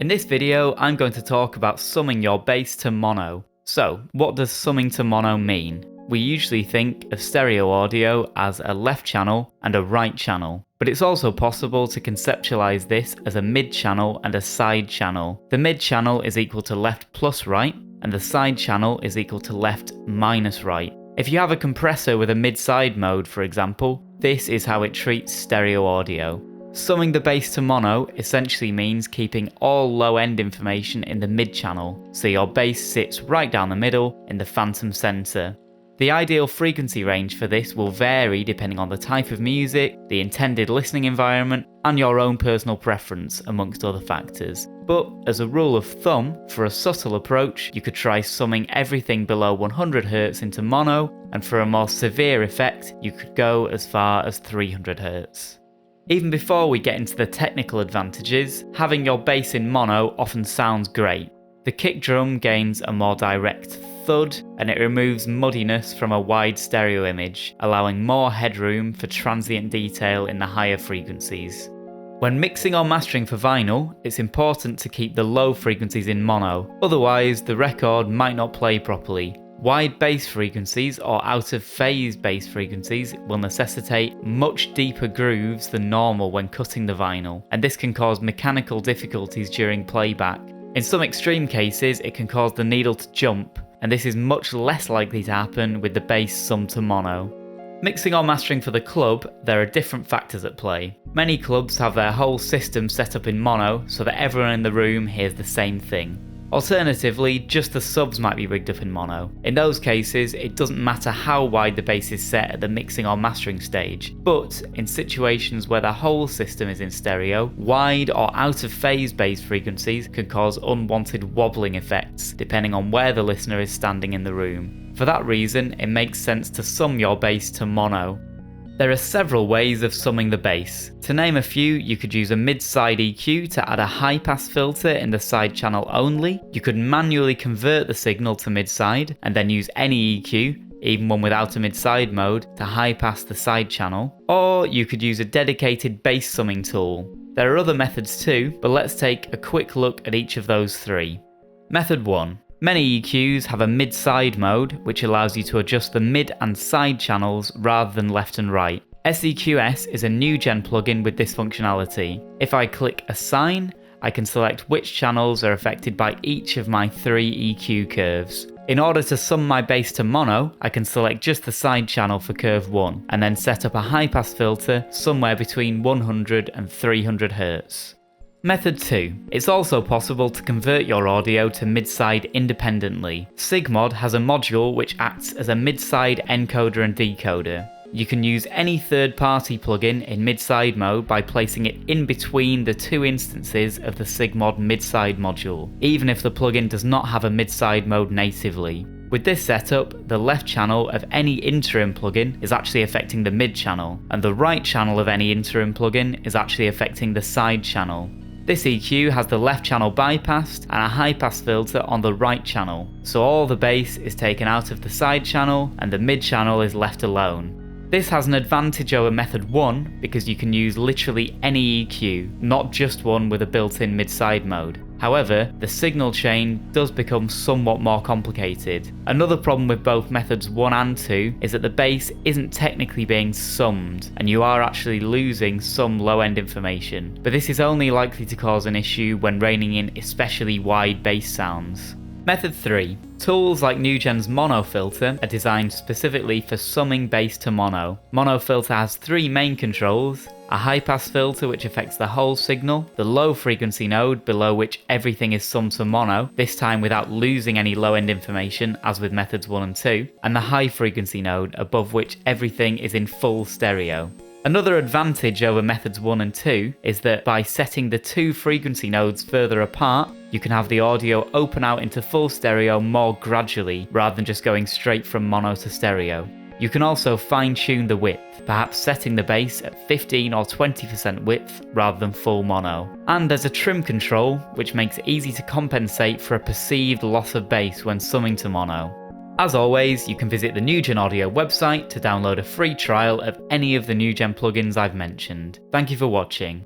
In this video, I'm going to talk about summing your bass to mono. So, what does summing to mono mean? We usually think of stereo audio as a left channel and a right channel, but it's also possible to conceptualize this as a mid channel and a side channel. The mid channel is equal to left plus right, and the side channel is equal to left minus right. If you have a compressor with a mid-side mode, for example, this is how it treats stereo audio. Summing the bass to mono essentially means keeping all low-end information in the mid-channel, so your bass sits right down the middle in the phantom center. The ideal frequency range for this will vary depending on the type of music, the intended listening environment, and your own personal preference, amongst other factors. But as a rule of thumb, for a subtle approach, you could try summing everything below 100 Hz into mono, and for a more severe effect, you could go as far as 300 Hz. Even before we get into the technical advantages, having your bass in mono often sounds great. The kick drum gains a more direct thud, and it removes muddiness from a wide stereo image, allowing more headroom for transient detail in the higher frequencies. When mixing or mastering for vinyl, it's important to keep the low frequencies in mono, otherwise the record might not play properly. Wide bass frequencies or out of phase bass frequencies will necessitate much deeper grooves than normal when cutting the vinyl, and this can cause mechanical difficulties during playback. In some extreme cases, it can cause the needle to jump, and this is much less likely to happen with the bass summed to mono. Mixing or mastering for the club, there are different factors at play. Many clubs have their whole system set up in mono so that everyone in the room hears the same thing. Alternatively, just the subs might be rigged up in mono. In those cases, it doesn't matter how wide the bass is set at the mixing or mastering stage, but in situations where the whole system is in stereo, wide or out of phase bass frequencies can cause unwanted wobbling effects, depending on where the listener is standing in the room. For that reason, it makes sense to sum your bass to mono. There are several ways of summing the bass. To name a few, you could use a mid-side EQ to add a high-pass filter in the side channel only. You could manually convert the signal to mid-side and then use any EQ, even one without a mid-side mode, to high-pass the side channel. Or you could use a dedicated bass summing tool. There are other methods too, but let's take a quick look at each of those three. Method 1. Many EQs have a mid-side mode, which allows you to adjust the mid and side channels rather than left and right. SEQS is a NUGEN plugin with this functionality. If I click Assign, I can select which channels are affected by each of my 3 EQ curves. In order to sum my bass to mono, I can select just the side channel for curve 1, and then set up a high-pass filter somewhere between 100 and 300 Hz. Method 2. It's also possible to convert your audio to mid-side independently. Sigmod has a module which acts as a mid-side encoder and decoder. You can use any third-party plugin in mid-side mode by placing it in between the two instances of the Sigmod mid-side module, even if the plugin does not have a mid-side mode natively. With this setup, the left channel of any interim plugin is actually affecting the mid channel, and the right channel of any interim plugin is actually affecting the side channel. This EQ has the left channel bypassed and a high pass filter on the right channel, so all the bass is taken out of the side channel and the mid channel is left alone. This has an advantage over method 1 because you can use literally any EQ, not just one with a built-in mid-side mode. However, the signal chain does become somewhat more complicated. Another problem with both methods 1 and 2 is that the bass isn't technically being summed, and you are actually losing some low-end information, but this is only likely to cause an issue when reining in especially wide bass sounds. Method 3. Tools like NUGEN's mono filter are designed specifically for summing bass to mono. Mono filter has 3 main controls: a high pass filter which affects the whole signal, the low frequency node below which everything is summed to mono, this time without losing any low end information as with methods 1 and 2, and the high frequency node above which everything is in full stereo. Another advantage over methods 1 and 2 is that by setting the 2 frequency nodes further apart, you can have the audio open out into full stereo more gradually rather than just going straight from mono to stereo. You can also fine-tune the width, perhaps setting the bass at 15 or 20% width rather than full mono. And there's a trim control which makes it easy to compensate for a perceived loss of bass when summing to mono. As always, you can visit the NUGEN Audio website to download a free trial of any of the NUGEN plugins I've mentioned. Thank you for watching.